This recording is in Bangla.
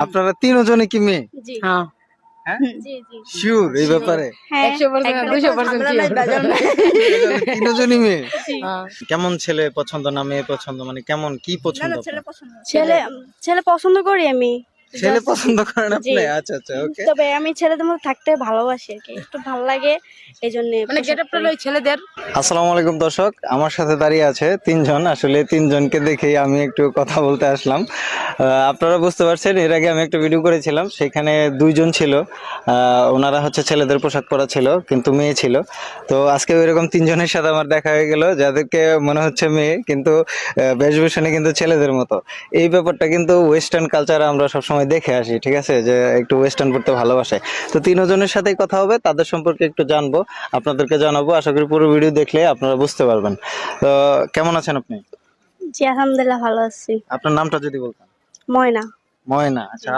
আপনারা তিনজনে কি মেয়ে? জি হ্যাঁ হ্যাঁ জি জি শিওর এই ব্যাপারে? হ্যাঁ 100% 200% তিনজনই মেয়ে? জি কেমন ছেলে পছন্দ না মেয়ে পছন্দ, মানে কেমন কি পছন্দ আপনার? ছেলে ছেলে পছন্দ করি আমি ছেলে পছন্দ করেন জি। আপনি? আচ্ছা আচ্ছা ওকে। তবে আমি ছেলেদের মধ্যে থাকতে ভালোবাসি আর কি, একটু ভালো লাগে এই জন্য মানে গেটআপটা লই ছেলেদের। আসসালামু আলাইকুম দর্শক, আমার সাথে দাঁড়িয়ে আছে তিনজন। আসলে তিনজনকে দেখেই আমি একটু কথা বলতে আসলাম। আপনারা বুঝতে পারছেন, এর আগে আমি একটা ভিডিও করেছিলাম, সেখানে দুইজন ছিল। ওনারা হচ্ছে ছেলেদের পোশাক পরা ছিল কিন্তু মেয়ে ছিল। তো আজকে এরকম তিনজনের সাথে আমার দেখা হয়ে গেল, যাদেরকে মনে হচ্ছে মেয়ে কিন্তু বেশভূষণে কিন্তু ছেলেদের মতো। এই ব্যাপারটা কিন্তু ওয়েস্টার্ন কালচারে আমরা সবসময় দেখে আসি, ঠিক আছে, যে একটু ওয়েস্টার্ন পড়তে ভালোবাসে। তো তিনজনের সাথেই কথা হবে, তাদের সম্পর্কে একটু জানবো, আপনাদেরকে জানাবো। আশা করি পুরো ভিডিও দেখলে আপনারা বুঝতে পারবেন। তো কেমন আছেন আপনি? জি আলহামদুলিল্লাহ ভালো আছি। আপনার নামটা যদি বলতেন। ময়না। ময়না, আচ্ছা।